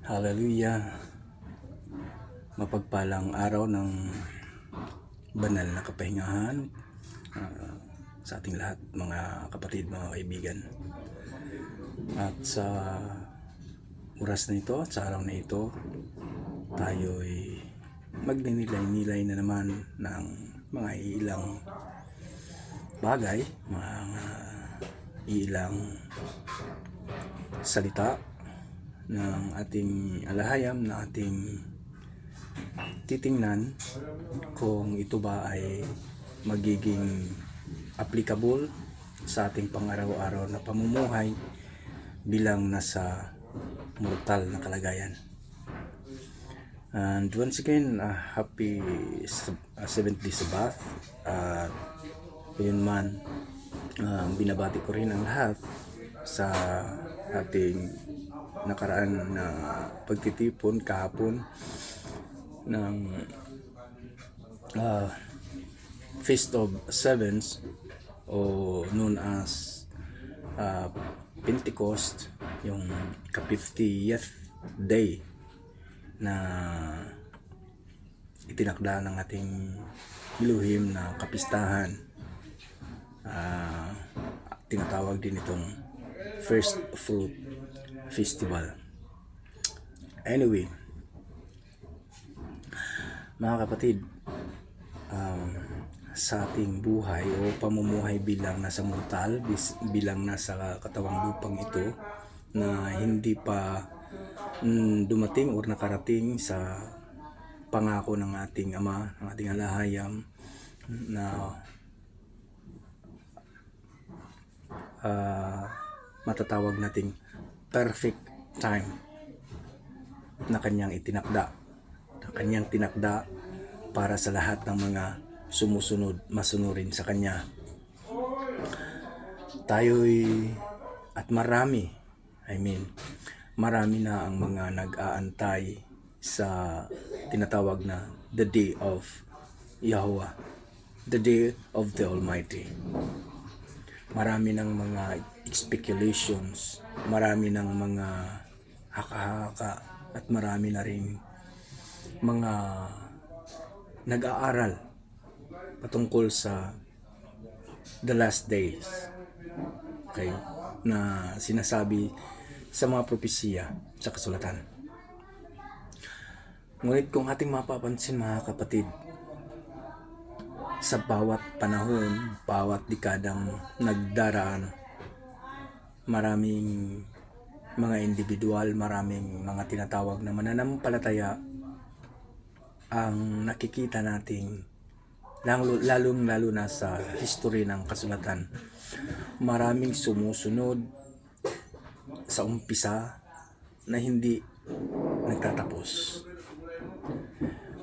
Hallelujah! Mapagpalang araw ng banal na kapahingahan sa ating lahat, mga kapatid, mga kaibigan. At sa oras na ito, at sa araw na ito, tayo'y magninilay-nilay na naman ng mga ilang bagay, mga ilang salita ng ating alahayam, na ating titingnan kung ito ba ay magiging applicable sa ating pang-araw-araw na pamumuhay bilang nasa mortal na kalagayan. And once again, happy 7th day Sabbath. At yun man, binabati ko rin ang lahat sa ating nakaraan na pagtitipon kahapon ng Feast of Sevens, o known as Pentecost, yung ka-50th day na itinakda ng ating Elohim na kapistahan. Tinatawag din itong First Fruit Festival. Anyway, mga kapatid, sa ating buhay o pamumuhay bilang nasa mortal, bilang nasa katawang lupang ito na hindi pa dumating o nakarating sa pangako ng ating Ama, ng ating alahayam, na matatawag nating perfect time na kanyang itinakda, na kanyang tinakda para sa lahat ng mga sumusunod, masunurin sa kanya. Tayo'y at marami na ang mga nag-aantay sa tinatawag na the day of Yahuwah, the day of the Almighty. Marami ng mga speculations, marami ng mga haka-haka, at marami na rin mga nag-aaral patungkol sa the last days, okay, na sinasabi sa mga propesiya sa kasulatan. Ngunit kung ating mapapansin, mga kapatid, sa bawat panahon, bawat dekadang nagdaraan, maraming mga individual, maraming mga tinatawag na mananampalataya ang nakikita nating, lalong-lalo na sa history ng kasulatan. Maraming sumusunod sa umpisa na hindi nagtatapos.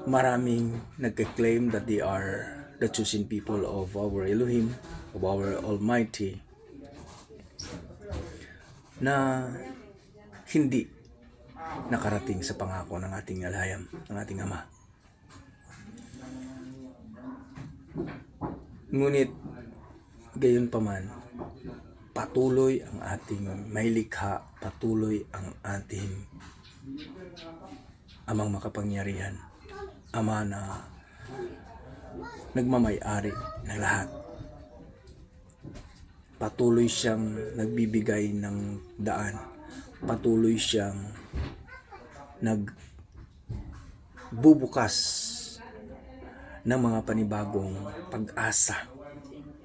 Maraming nagka-claim that they are the chosen people of our Elohim, of our Almighty, na hindi nakarating sa pangako ng ating alahayam, ng ating Ama. Ngunit gayon pa man, patuloy ang ating mailikha, patuloy ang ating Amang makapangyarihan, Ama na nagmamay-ari ng lahat. Patuloy siyang nagbibigay ng daan, patuloy siyang nagbubukas ng mga panibagong pag-asa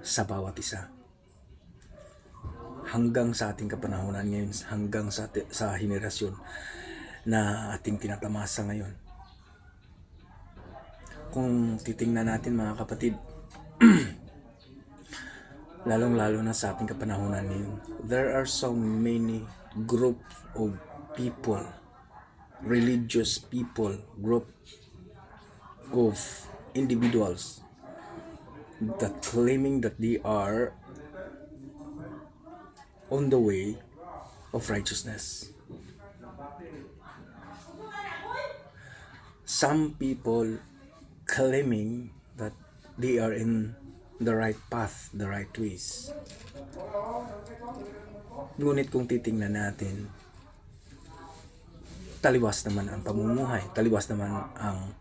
sa bawat isa. Hanggang sa ating kapanahunan ngayon, hanggang sa henerasyon na ating tinatamasa ngayon. Kung titingnan natin, mga kapatid, lalong-lalo na sa ating kapanahunan ngayon, there are so many groups of people, religious people, group of individuals that claiming that they are on the way of righteousness. Some people claiming that they are in the right path, the right ways. Ngunit kung titingnan natin, taliwas naman ang pamumuhay, taliwas naman ang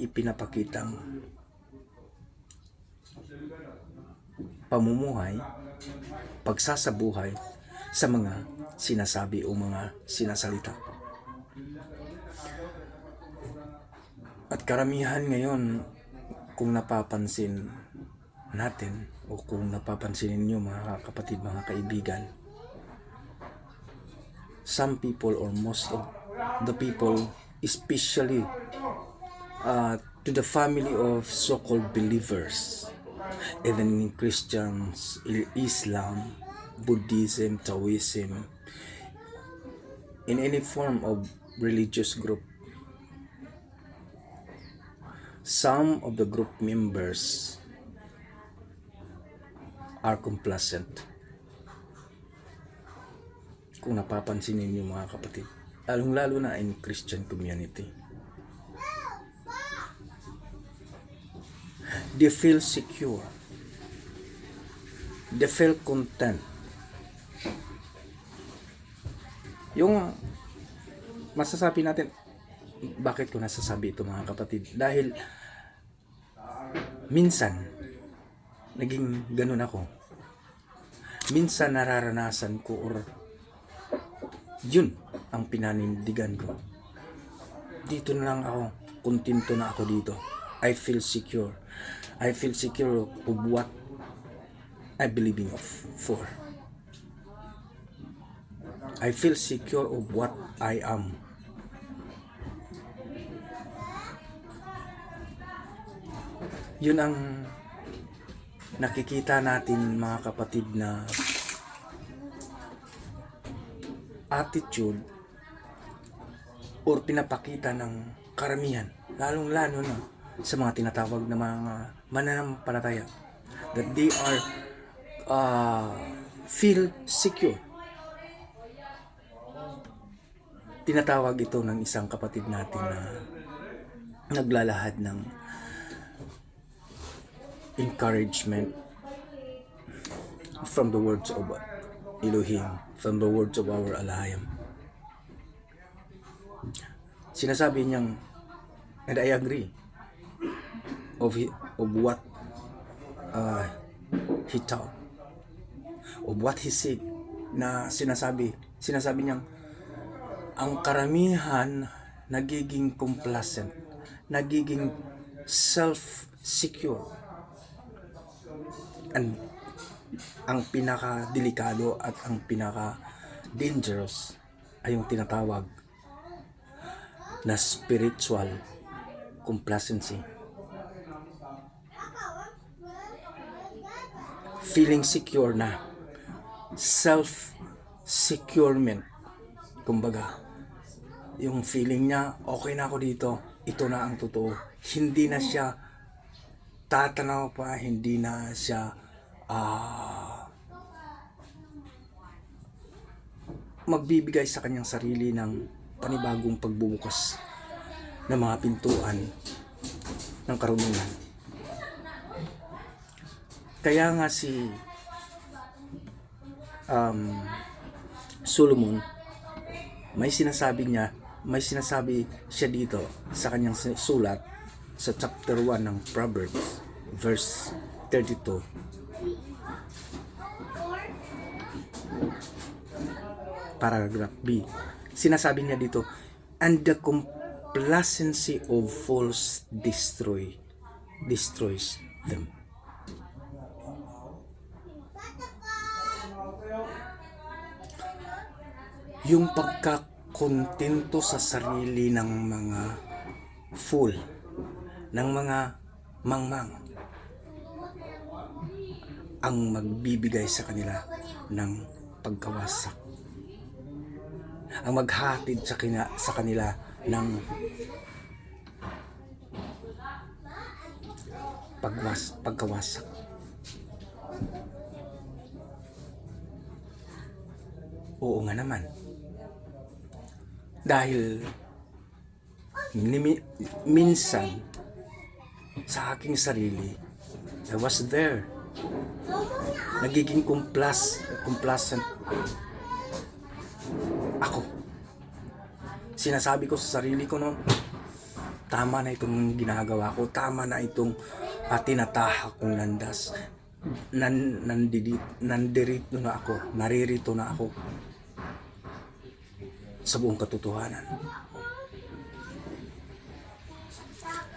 ipinapakitang pamumuhay, pagsasabuhay sa mga sinasabi o mga sinasalita. At karamihan ngayon, kung napapansin natin o kung napapansin niyo mga kapatid, mga kaibigan, some people or most of the people, especially to the family of so-called believers, even in Christians, Islam, Buddhism, Taoism, in any form of religious group, some of the group members are complacent. Kung napapansin ninyo mga kapatid, lalong-lalo na in Christian community, they feel secure, they feel content. Yung masasabi natin, bakit ko nasasabi ito mga kapatid? Dahil minsan naging ganun ako. Minsan nararanasan ko or yun ang pinanindigan ko. Dito na lang ako, kontento na ako dito. I feel secure. I feel secure of what I believing for. I feel secure of what I am. Yun ang nakikita natin mga kapatid na attitude or pinapakita ng karamihan, lalong-lalo na sa mga tinatawag na mga mananampalataya, that they are feel secure. Tinatawag ito ng isang kapatid natin na naglalahad ng encouragement from the words of Elohim, from the words of our Alahayam. Sinasabi niyang, and I agree, of what he taught, of what he said, na sinasabi niyang, ang karamihan nagiging complacent, nagiging self-secure. And ang pinaka-delikado at ang pinaka-dangerous ay yung tinatawag na spiritual complacency. Feeling secure na. Self-securement. Kumbaga, yung feeling niya, okay na ako dito, ito na ang totoo. Hindi na siya tatanaw pa, hindi na siya magbibigay sa kanyang sarili ng panibagong pagbubukas ng mga pintuan ng karunungan. Kaya nga si Solomon, may sinasabi siya dito sa kanyang sulat sa chapter 1 ng Proverbs, verse 32. Paragraph B. Sinasabi niya dito, and the complacency of fools destroys them. Yung pagkakontento sa sarili ng mga fool, ng mga mangmang, ang magbibigay sa kanila ng pagkawasak, ang maghatid sa kanila ng pagkawasak. Oo nga naman. Dahil minsan sa aking sarili, I was there. Nagiging complacent ako Sinasabi ko sa sarili ko noon, tama na itong ginagawa ko, tama na itong tinatahak kong landas. Naririto na ako sa buong katotohanan.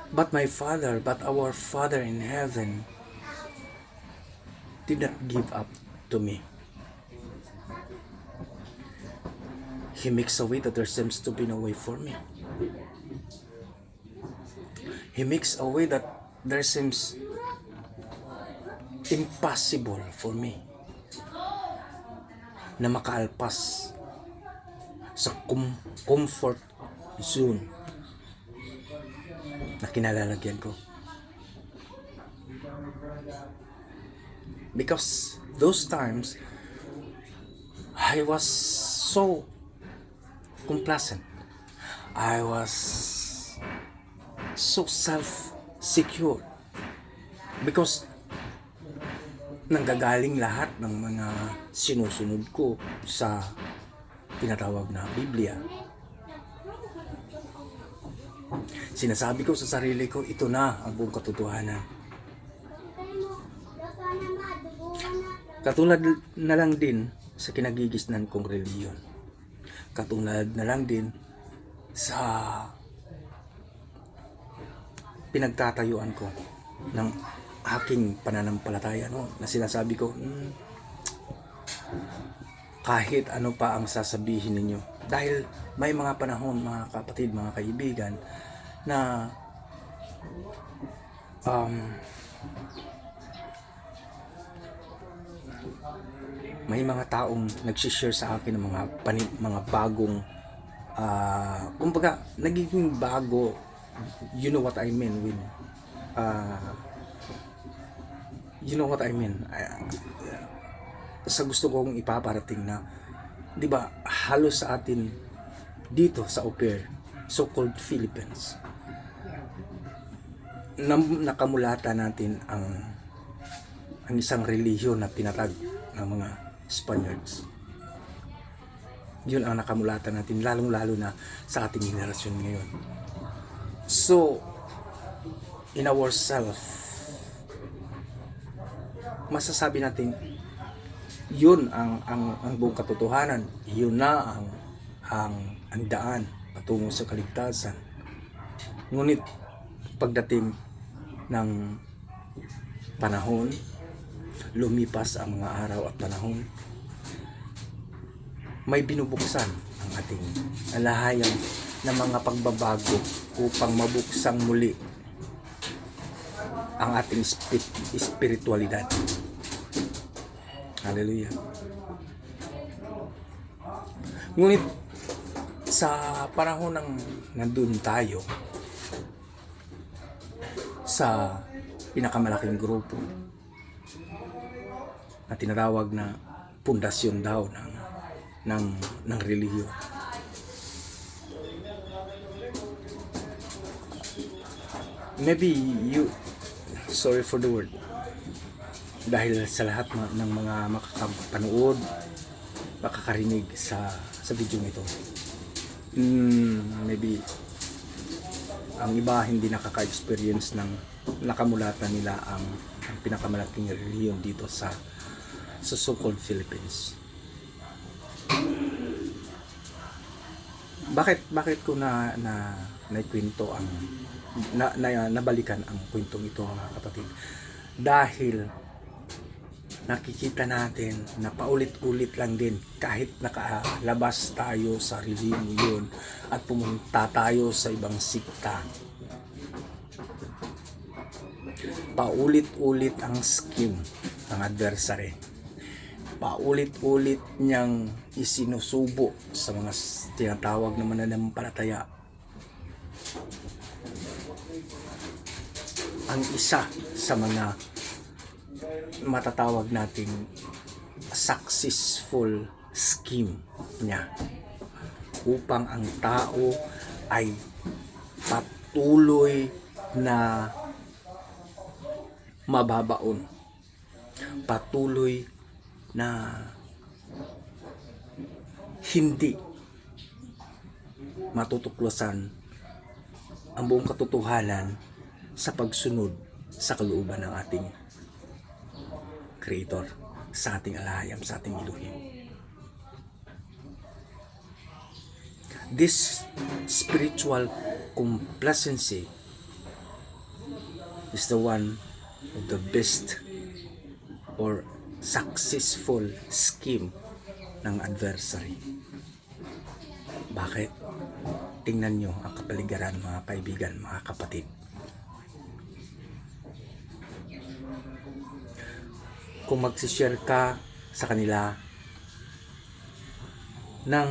But our Father in heaven did not give up to me. He makes a way that there seems to be no way for me. He makes a way that there seems impossible for me na makaalpas sa comfort zone na kinalalagyan ko. Because those times, I was so complacent. I was so self-secure. Because nanggagaling lahat ng mga sinusunod ko sa tinatawag na Biblia. Sinasabi ko sa sarili ko, ito na ang buong katotohanan. Katulad na lang din sa kinagigisnan kong reliyon. Katulad na lang din sa pinagtatayuan ko ng aking pananampalataya, no? Na sinasabi ko, kahit ano pa ang sasabihin ninyo. Dahil may mga panahon, mga kapatid, mga kaibigan, na may mga taong nagsishare sa akin ng mga bagong kumbaga nagiging bago, you know what I mean with sa gusto kong ipaparating na, di ba, halos sa atin dito sa au pair, so-called Philippines, nakamulatan natin ang isang relihiyon na tinatag ng mga Spaniards. Yun ang nakamulatan natin, lalong-lalo na sa ating henerasyon ngayon. So, in ourselves, masasabi natin, yun ang buong katotohanan. Yun na ang daan patungo sa kaligtasan. Ngunit pagdating ng panahon, lumipas ang mga araw at panahon, may binubuksan ang ating alahayang na mga pagbabago upang mabuksang muli ang ating espiritualidad. Hallelujah. Ngunit sa panahon ng nandun tayo sa pinakamalaking grupo na tinatawag na pundasyon daw ng relihiyon, maybe sorry for the word, dahil sa lahat ng mga makakapanood, makakarinig sa video nito, maybe ang iba hindi nakaka-experience ng nakamulatan nila ang pinakamalaking relihiyon dito sa so-called Philippines. Bakit ko naikwento ang nabalikan ang kwentong ito, mga kapatid? Dahil nakikita natin na paulit-ulit lang din, kahit nakalabas tayo sa relihiyon yun at pumunta tayo sa ibang sikta, paulit-ulit ang scheme ng adversary. Paulit-ulit niyang isinusubo sa mga tinatawag na mananampalataya ang isa sa mga matatawag nating successful scheme niya upang ang tao ay patuloy na mababaon, patuloy na hindi matutuklasan ang buong katotohanan sa pagsunod sa kalooban ng ating Creator, sa ating alahayam, sa ating Elohim. This spiritual complacency is the one of the best or successful scheme ng adversary. Bakit? Tingnan nyo ang kapaligiran, mga kaibigan, mga kapatid. Kung magsishare ka sa kanila ng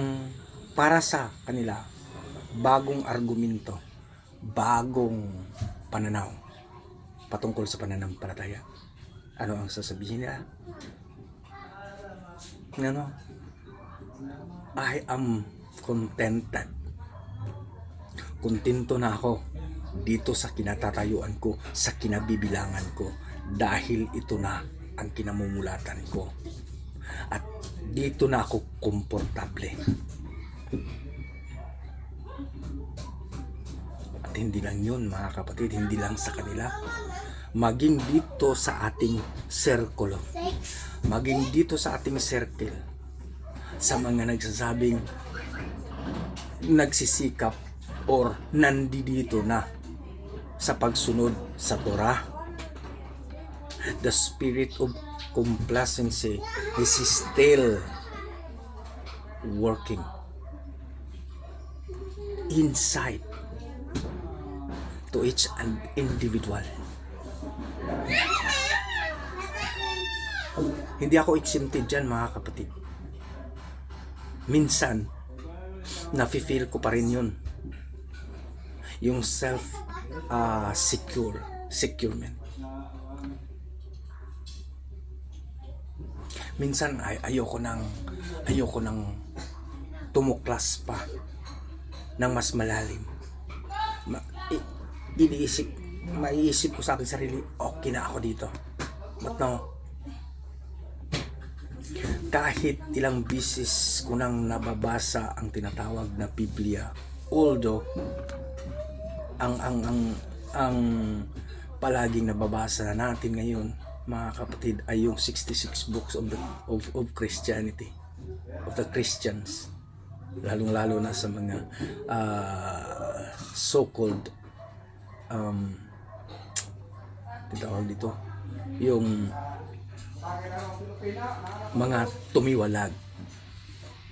para sa kanila bagong argumento, bagong pananaw patungkol sa pananampalataya, ano ang sasabihin nila? Ano? I am contented. Kontento na ako dito sa kinatatayuan ko, sa kinabibilangan ko, dahil ito na ang kinamumulatan ko. At dito na ako komportable. At hindi lang yun, mga kapatid, hindi lang sa kanila. Maging dito sa ating sirkulo, maging dito sa ating circle, sa mga nagsasabing nagsisikap or nandito na sa pagsunod sa Torah, the spirit of complacency is still working inside to each and individual. Hindi ako exempted dyan, mga kapatid. Minsan nafe-feel ko pa rin yun, yung securement. Minsan ayoko nang tumuklas pa ng mas malalim. Maiisip ko sa akin sarili, okay na ako dito. But no, kahit ilang bisis ko nang nababasa ang tinatawag na Biblia, although ang palaging nababasa natin ngayon, mga kapatid, ay yung 66 books of Christianity, of the Christians, lalong-lalo na sa mga so-called tawag dito, yung mga tumiwalag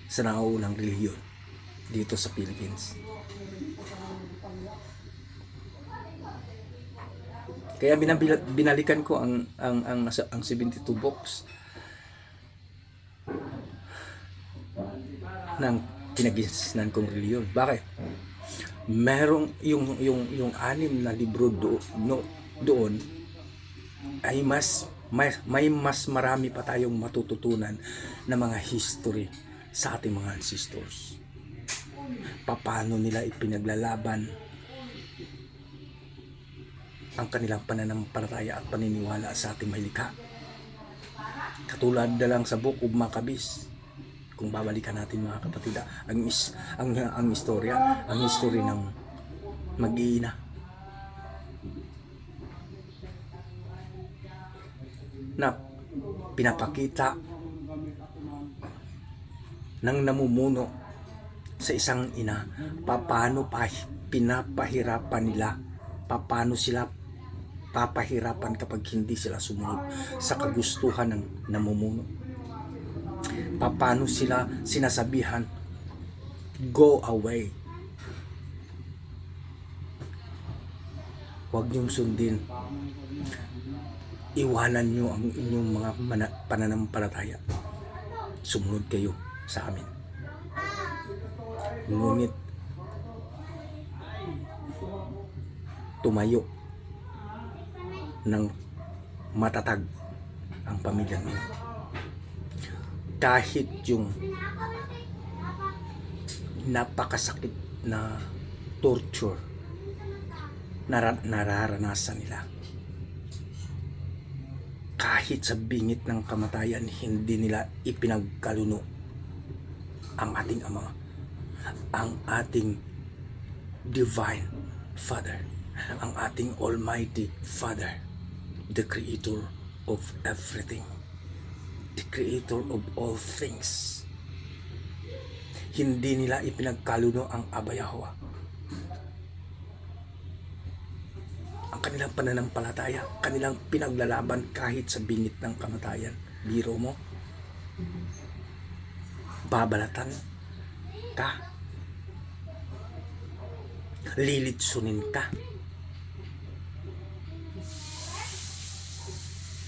sa nauunang relihiyon dito sa Philippines. Kaya binalikan ko ang 72 books ng kinagisnan kong relihiyon. Bakit? Merong yung 6 na libro doon ay may mas marami pa tayong matututunan na mga history sa ating mga ancestors. Paano nila ipinaglalaban ang kanilang pananampalataya at paniniwala sa ating malikha. Katulad na lang sa Book of Maccabees, kung babalikan natin, mga kapatid, ang istorya ng mag-iina. Na pinapakita ng namumuno sa isang ina paano pinapahirapan nila, paano sila papahirapan kapag hindi sila sumunod sa kagustuhan ng namumuno. Paano sila sinasabihan, go away, huwag niyong sundin, iwanan niyo ang inyong mga pananampalataya, sumunod kayo sa amin. Ngunit tumayo ng matatag ang pamilyang niyo. Kahit yung napakasakit na torture nararanasan nila, kahit sa bingit ng kamatayan, hindi nila ipinagkaluno ang ating Ama, ang ating Divine Father, ang ating Almighty Father, the Creator of everything, the Creator of all things. Hindi nila ipinagkaluno ang Aba Yahuwah. Ang kanilang pananampalataya, kanilang pinaglalaban kahit sa bingit ng kamatayan. Biro mo, babalatan ka, lilitsunin ka.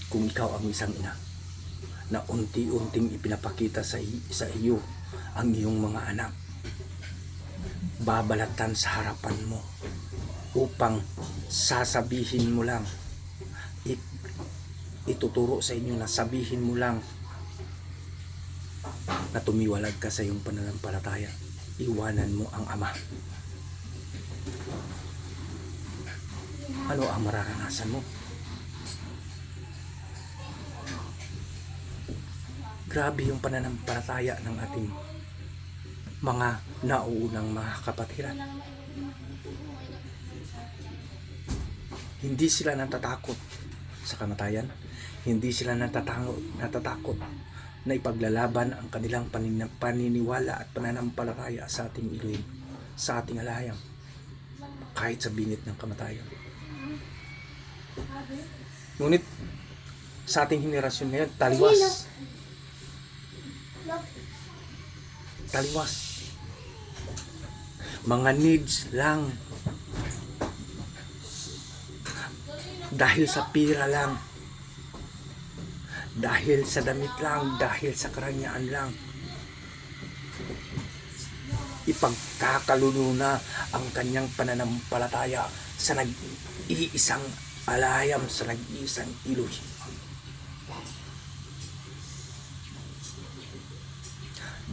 Kung ikaw ang isang ina na unti-unting ipinapakita sa iyo ang iyong mga anak, babalatan sa harapan mo upang sasabihin mo lang, ituturo sa inyo na sabihin mo lang na tumiwalag ka sa iyong pananampalataya, iwanan mo ang Ama. Ano ang mararanasan mo? Grabe yung pananampalataya ng ating mga nauunang mga kapatiran. Hindi sila natatakot sa kamatayan. Hindi sila natatakot na ipaglalaban ang kanilang paniniwala at pananampalataya sa ating Elohim, sa ating alayang, kahit sa bingit ng kamatayan. Ngunit sa ating henerasyon ngayon, taliwas. Mga needs lang. Dahil sa pira lang. Dahil sa damit lang. Dahil sa karangyaan lang. Ipagkakaluno na ang kanyang pananampalataya sa nag-iisang alayam, sa nag-iisang Elohim.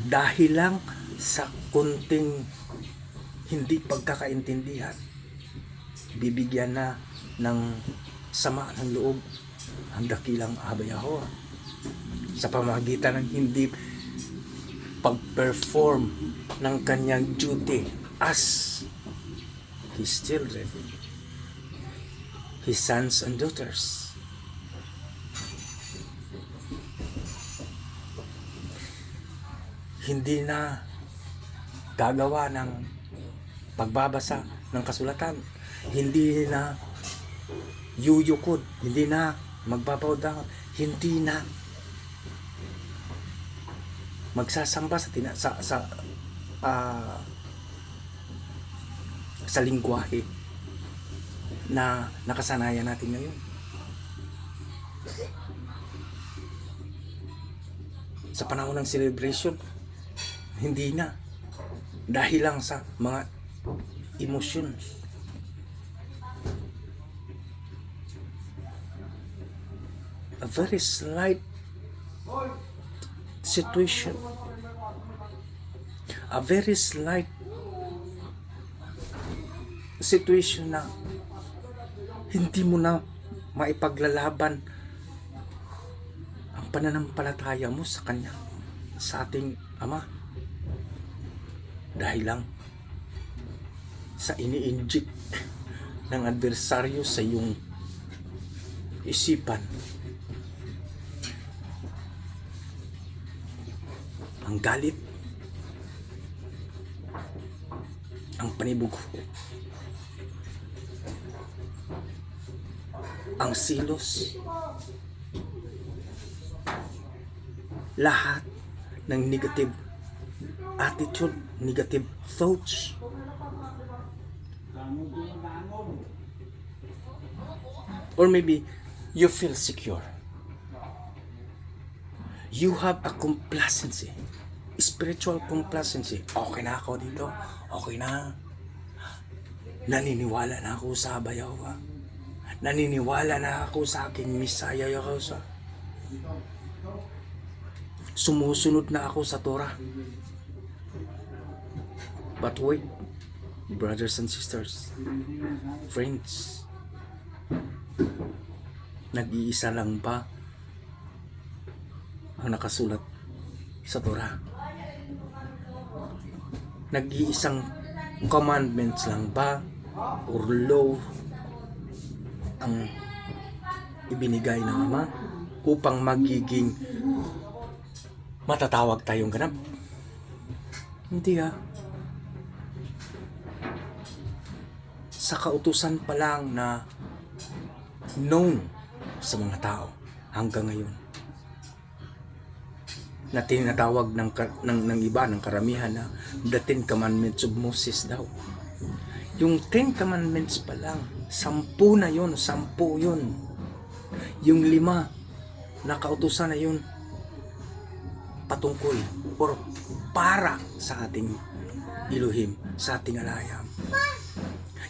Dahil lang sa kunting hindi pagkakaintindihan, bibigyan na ng sama ng loob ang dakilang Aba Yahuwah sa pamamagitan ng hindi pag-perform ng kanyang duty as His children, His sons and daughters. Hindi na gagawa ng pagbabasa ng kasulatan, hindi na yuyukod, hindi na magbabawdang, hindi na magsasamba sa lingwahe na nakasanayan natin ngayon. Sa panahon ng celebration, hindi na, dahil lang sa mga emotions. A very slight situation, a very slight situation na hindi mo na maipaglalaban ang pananampalataya mo sa Kanya, sa ating Ama, dahil lang sa ini-inject ng adversaryo sa iyong isipan. Ang galit, ang panibugo, ang silos, lahat ng negative attitude, negative thoughts. Or maybe you feel secure. You have a complacency, spiritual complacency. Okay na ako dito. Okay na. Naniniwala na ako sa Aba Yahuwah. Naniniwala na ako sa aking Messiah Yahuwah. Sumusunod na ako sa Torah. But wait, brothers and sisters, friends, nag-iisa lang ba ang nakasulat sa Torah? Nag-iisang commandments lang ba or law ang ibinigay ng Ama upang magiging matatawag tayong ganap? Hindi sa kautusan pa lang na known sa mga tao hanggang ngayon, na tinatawag ng iba, ng karamihan, na the 10 Commandments of Moses daw. Yung 10 Commandments pa lang, 10 na yun, 10 yun. Yung 5 na kautusan na yun, patungkol or para sa ating Elohim, sa ating alayam.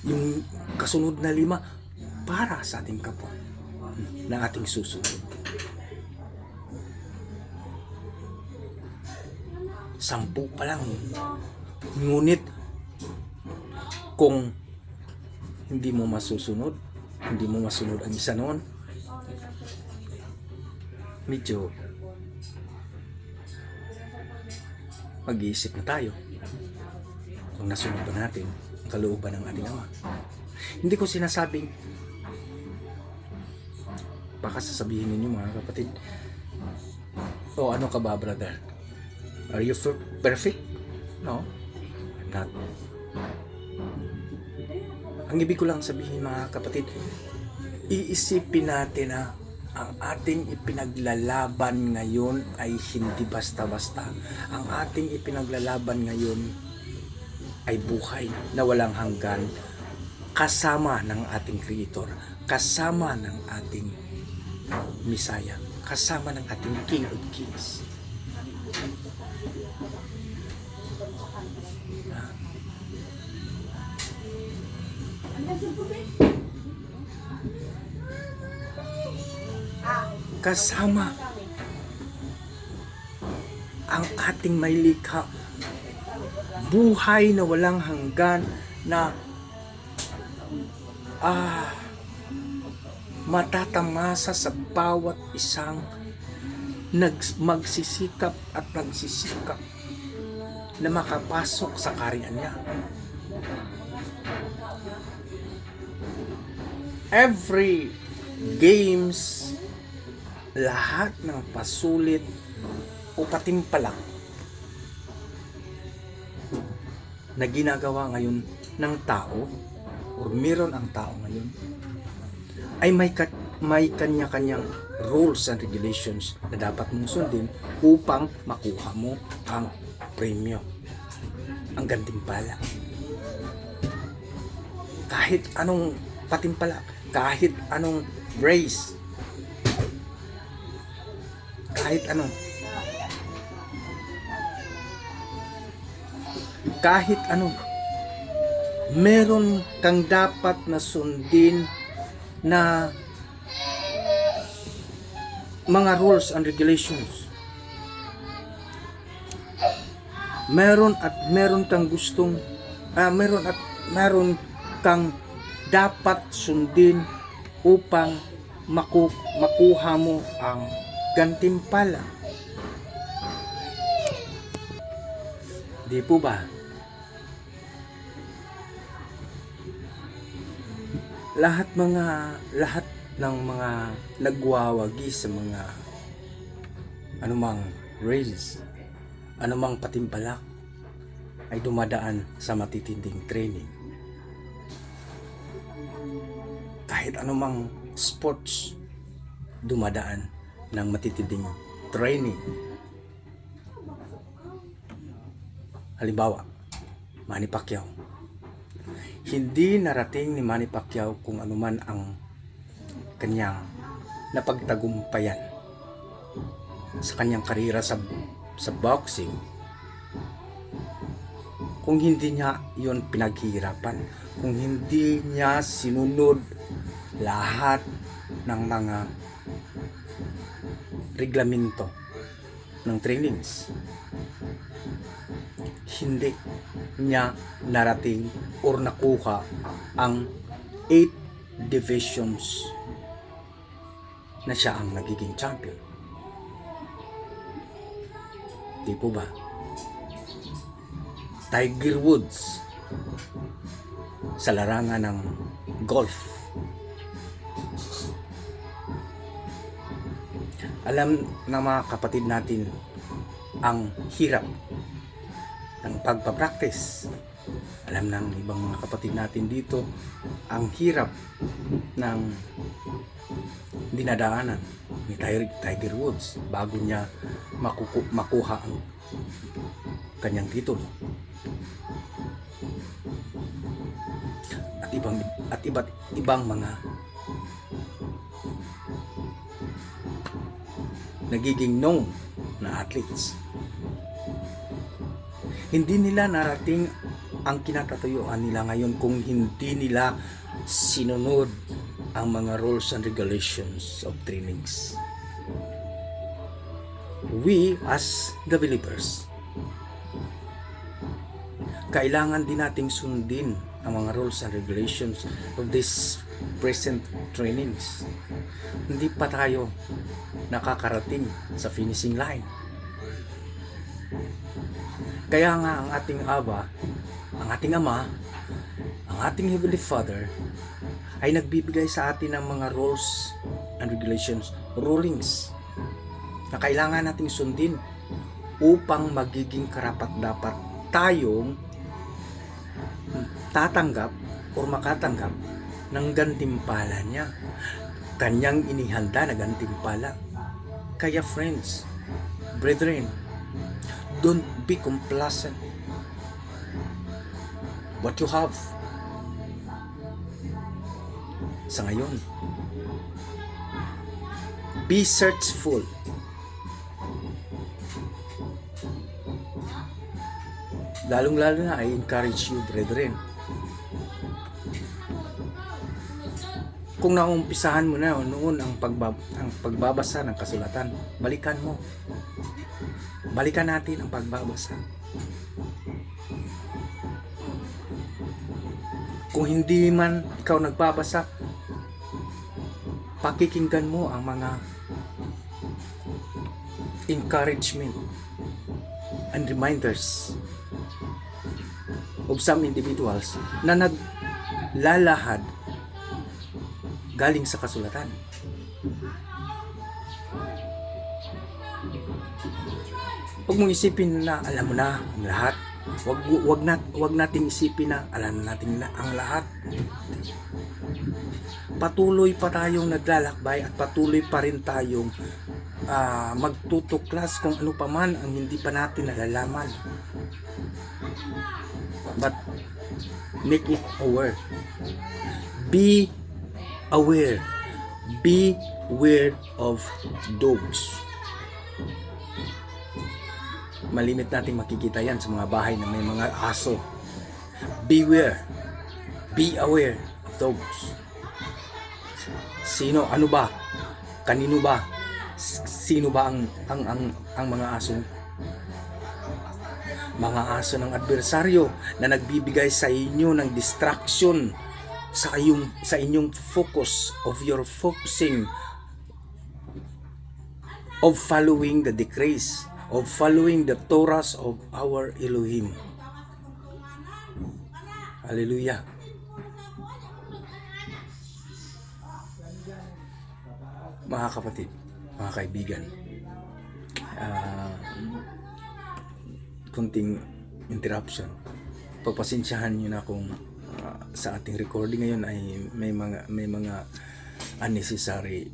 Yung kasunod na 5, para sa ating kapwa na ating susunod. 10 pa lang. Ngunit kung hindi mo masunod ang isa noon, medyo mag-iisip na tayo kung nasunod ba natin ang kalooban ng ating Ama. Hindi ko sinasabing, baka sasabihin ninyo mga kapatid, ano ka ba, brother? Are you perfect? No, I'm not. Ang ibig ko lang sabihin mga kapatid, iisipin natin na ang ating ipinaglalaban ngayon ay hindi basta-basta. Ang ating ipinaglalaban ngayon ay buhay na walang hanggan, kasama ng ating Creator, kasama ng ating Messiah, kasama ng ating King of Kings. Kasama ang ating may likha, buhay na walang hanggan, na matatamasa sa bawat isang magsisikap at nagsisikap na makapasok sa kaharian niya. Every games, lahat ng pasulit o patimpalak na ginagawa ngayon ng tao o meron ang tao ngayon ay may kanya-kanyang rules and regulations na dapat mong sundin upang makuha mo ang premyo, ang gantimpala. Kahit anong patimpalak, kahit anong race, kahit ano, meron kang dapat na sundin na mga rules and regulations. Meron kang gustong meron kang dapat sundin upang makuha mo ang gantimpala. Di po ba? Lahat ng mga nagwawagi sa mga anumang rails, anumang patimpalak, ay dumadaan sa matitinding training. Kahit anumang sports, dumadaan ng matitinding training. Halimbawa, Manny Pacquiao. Hindi narating ni Manny Pacquiao kung anuman ang kanyang napagtagumpayan sa kanyang karera sa boxing kung hindi niya yon pinaghihirapan, kung hindi niya sinunod lahat ng mga reglamento ng trainings. Hindi niya narating or nakuha ang 8 divisions na siya ang nagiging champion. Di po ba? Tiger Woods, sa larangan ng golf. Alam ng mga kapatid natin ang hirap ng pagpapractice. Alam ng ibang mga kapatid natin dito ang hirap ng dinadaanan ni Tiger Woods bago niya makuha ang kanyang titulo. At iba't ibang mga nagiging known na athletes. Hindi nila narating ang kinatatayuan nila ngayon kung hindi nila sinunod ang mga rules and regulations of trainings. We as the believers, kailangan din nating sundin ang mga rules and regulations of this present trainings. Hindi pa tayo nakakarating sa finishing line. Kaya nga ang ating Aba, ang ating Ama, ang ating Heavenly Father ay nagbibigay sa atin ng mga rules and regulations, rulings na kailangan nating sundin upang magiging karapat-dapat tayong tatanggap o makatanggap ng gantimpala niya, kanyang inihanda na gantimpala. Kaya friends, brethren, don't be complacent. What you have sa ngayon, be searchful. Lalong-lalo na, I encourage you, brethren. Kung naumpisahan mo na noon ang pagbabasa ng kasulatan, balikan mo. Balikan natin ang pagbabasa. Kung hindi man ikaw nagbabasa, pakikinggan mo ang mga encouragement and reminders of some individuals na naglalahad galing sa kasulatan. Huwag mong isipin na alam mo na ang lahat. Huwag nating isipin na alam natin na ang lahat. Patuloy pa tayong naglalakbay at patuloy pa rin tayong magtutuklas kung ano pa man ang hindi pa natin nalalaman. But make it aware. Be aware. Beware of dogs. Malimit nating makikita yan sa mga bahay na may mga aso. Beware. Be aware of dogs. Sino, ano ba? Kanino ba? Sino ba ang mga aso? Mga aso ng adversaryo na nagbibigay sa inyo ng distraction sa inyong focus of your focusing of following the decrees, of following the Torahs of our Elohim. Hallelujah. Mga kapatid, mga kaibigan, kunting interruption. Pagpasensyahan niyo na kung sa ating recording ngayon ay may mga unnecessary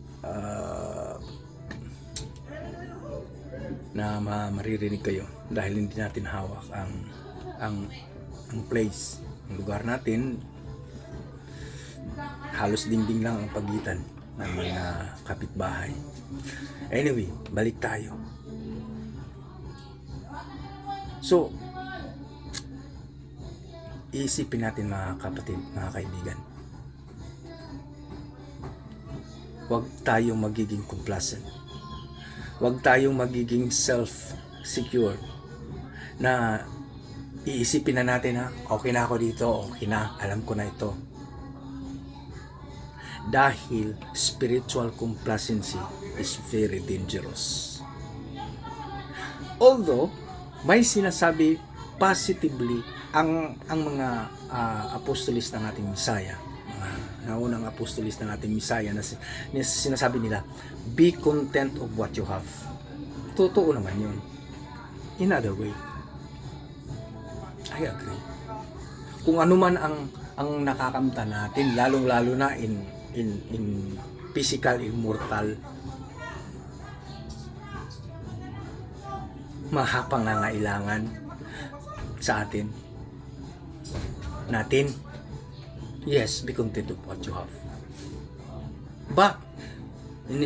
na maririnig kayo dahil hindi natin hawak ang place, ang lugar natin. Halos dingding lang ang pagitan ng mga kapitbahay. Anyway, balik tayo. So, iisipin natin mga kapatid, mga kaibigan. Huwag tayong magiging complacent. Huwag tayong magiging self-secure na iisipin na natin okay na ako dito, okay na, alam ko na ito. Dahil spiritual complacency is very dangerous. Although may sinasabi positively ang mga apostolis ng ating Misaya, mga naunang apostolis ng ating Misaya na sinasabi nila, be content of what you have. Totoo naman yun. In other way, I agree. Kung ano man ang nakakamta natin, lalong-lalo na in physical, immortal, mahapangangailangan sa atin, yes, be content of what you have. But in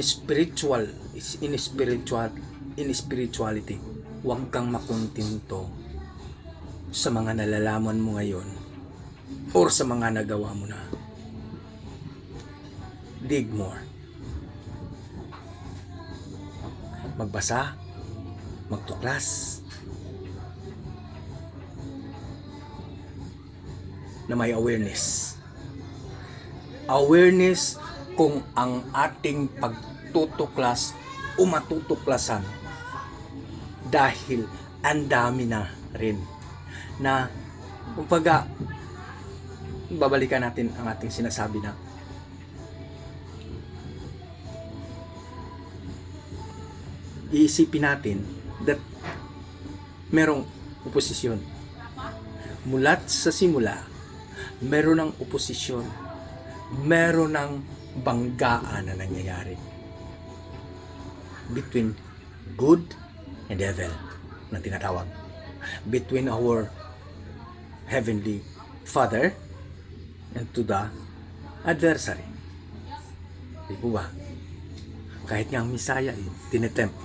spirituality, huwag kang makontento sa mga nalalaman mo ngayon or sa mga nagawa mo na. Dig more. Magbasa, magtuklas, na may awareness kung ang ating pagtutuklas o matutuklasan, dahil ang dami na rin na kumbaga babalikan natin ang ating sinasabi na iisipin natin that merong oposisyon. Mulat sa simula, meron ng oposisyon, meron ng banggaan na nangyayari between good and evil na tinatawag, between our Heavenly Father and to the adversary. Di po ba? Kahit nga ang Misaya, tinetempt,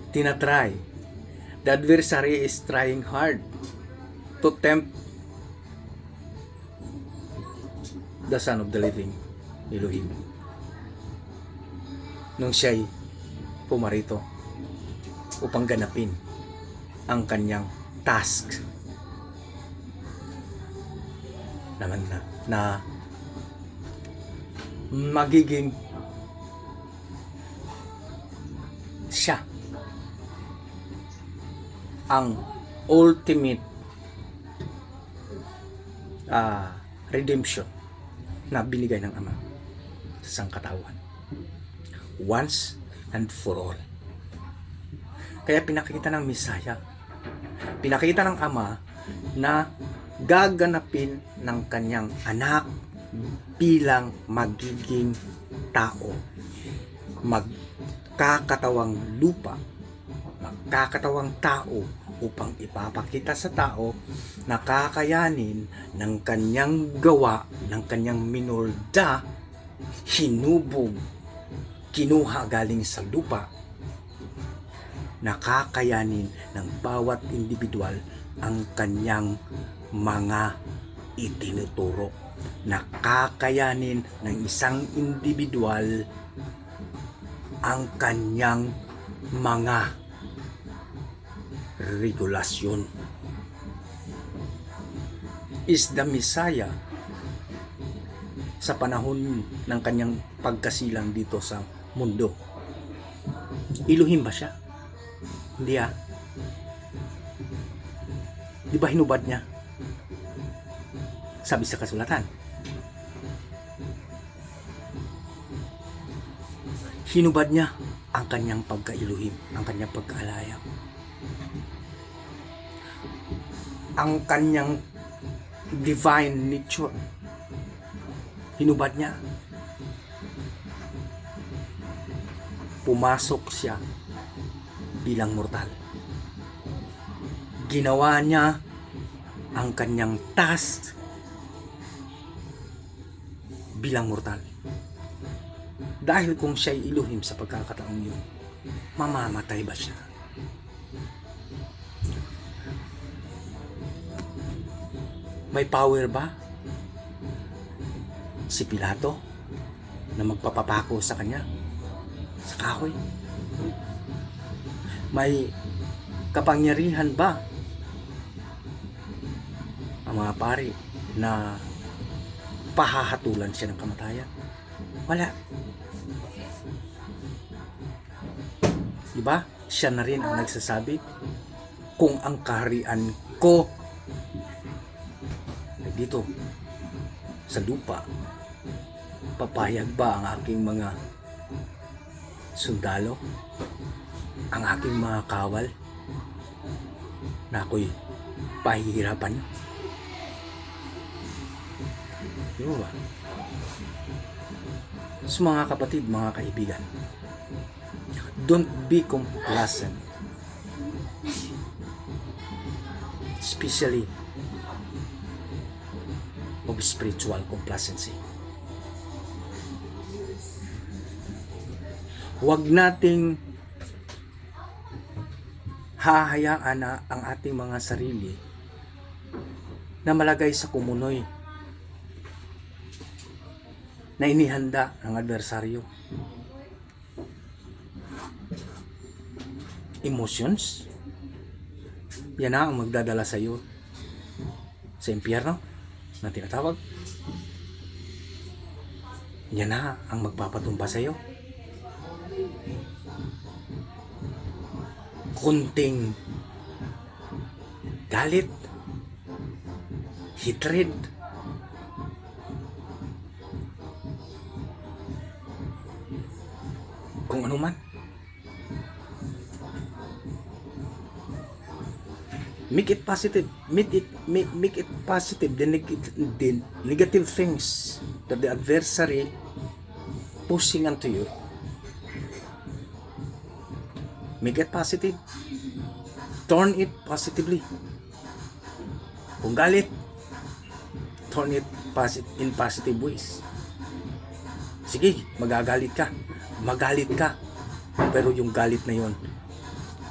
tinatry. The adversary is trying hard to tempt the Son of the Living, Elohim, nung siya'y pumarito upang ganapin ang kanyang task naman na magiging siya ang ultimate redemption na binigay ng Ama sa sangkatawan once and for all. Kaya pinakita ng Misaya, pinakita ng Ama na gaganapin ng kanyang anak bilang magiging tao, magkakatawang lupa, magkakatawang tao, upang ipapakita sa tao na kakayanin ng kanyang gawa, ng kanyang minolda, hinubog, kinuha galing sa lupa, na kakayanin ng bawat individual ang kanyang mga itinuturo, na kakayanin ng isang individual ang kanyang mga regulasyon. Is the Messiah sa panahon ng kanyang pagkasilang dito sa mundo, Elohim ba siya? Hindi Di ba hinubad niya? Sabi sa kasulatan, hinubad niya ang kanyang pagka-Elohim, ang kanyang pagkaalaya, ang kanyang divine nature. Hinubad niya. Pumasok siya bilang mortal. Ginawa niya ang kanyang task bilang mortal. Dahil kung siya'y Elohim sa pagkakataong yun, mamamatay ba siya? May power ba si Pilato na magpapapako sa kanya sa kahoy? May kapangyarihan ba ang mga pari na pahahatulan siya ng kamatayan? Wala. Diba? Siya na rin ang nagsasabi kung ang kaharian ko ay dito sa lupa, papayag ba ang aking mga sundalo, ang aking mga kawal, na ako'y pahihirapan? Di ba? So mga kapatid, mga kaibigan, don't be complacent, especially of spiritual complacency. Huwag nating hahayaan na ang ating mga sarili na malagay sa kumunoy na inihanda ng adversaryo. Emotions, yan na ang magdadala sa iyo sa impyerno na tinatawag. Yan na ang magpapatumba sa iyo. Kunting galit, hatred, kung ano man, make it positive. Make it positive. The negative things that the adversary pushing onto you, make it positive. Turn it positively. Kung galit, turn it in positive ways. Sige, magalit ka, pero yung galit na yon,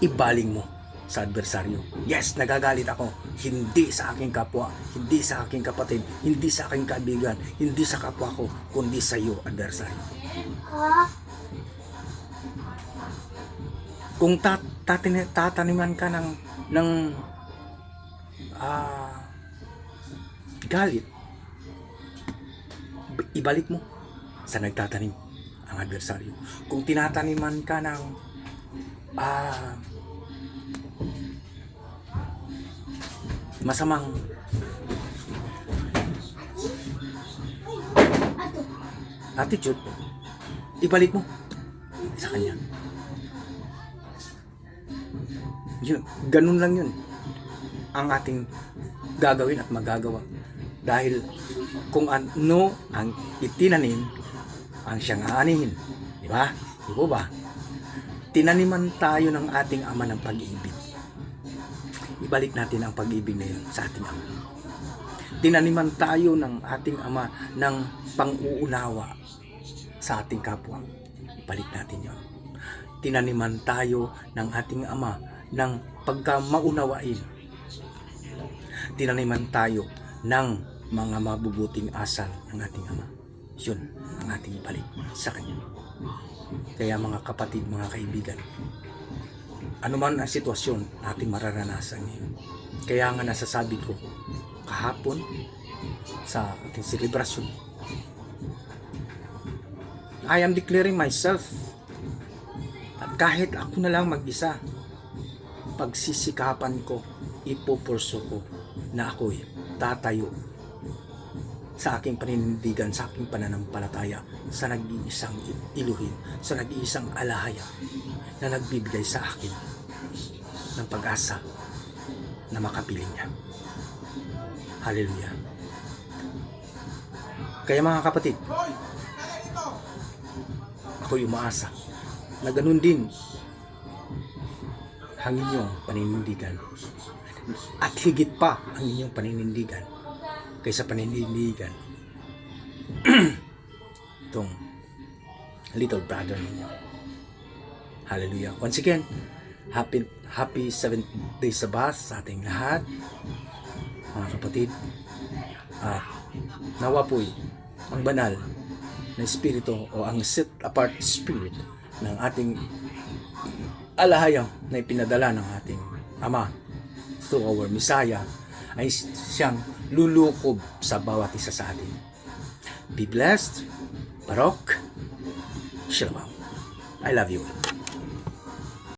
ibaling mo sa adversaryo. Yes, nagagalit ako, hindi sa aking kapwa, hindi sa aking kapatid, hindi sa aking kaibigan, hindi sa kapwa ko, kundi sa iyo, adversaryo. Kung tataniman ka ng galit, ibalik mo sa nagtatanim, ang adversaryo. Kung tinataniman ka ng masamang attitude, ibalik mo sa kanya. Yun, ganun lang yun ang ating gagawin at magagawa. Dahil kung ano ang itinanim, ang siyang aanihin. Di ba? Di ba? Tinaniman tayo ng ating Ama ng pag-ibig. Ibalik natin ang pag-ibig na yun sa ating Ama. Tinaniman tayo ng ating Ama ng pang-uunawa sa ating kapwa. Ibalik natin yun. Tinaniman tayo ng ating Ama ng pagkamaunawain. Tinaniman tayo ng mga mabubuting asal ng ating Ama. Yun ang ating ibalik sa Kanya. Kaya mga kapatid, mga kaibigan, anuman ang sitwasyon natin mararanasan ngayon. Kaya nga nasasabi ko kahapon sa ating selebrasyon, I am declaring myself, at kahit ako na lang mag-isa, pagsisikapan ko, ipupurso ko na ako'y tatayo sa aking paninindigan, sa aking pananampalataya sa nag-iisang Elohim, sa nag-iisang alahaya na nagbibigay sa akin ng pag-asa na makapiling niya. Hallelujah. Kaya mga kapatid, ako'y umaasa na ganun din ang inyong paninindigan, at higit pa ang inyong paninindigan kaysa paninindigan itong little brother ninyo. Hallelujah. Once again, happy 7th day Sabbath sa ating lahat, mga kapatid. At nawa po'y ang banal na espiritu o ang set apart spirit ng ating alahayang na ipinadala ng ating Ama through our Messiah ay siyang lulukob sa bawat isa sa atin. Be blessed. Baruch. Shalom. I love you.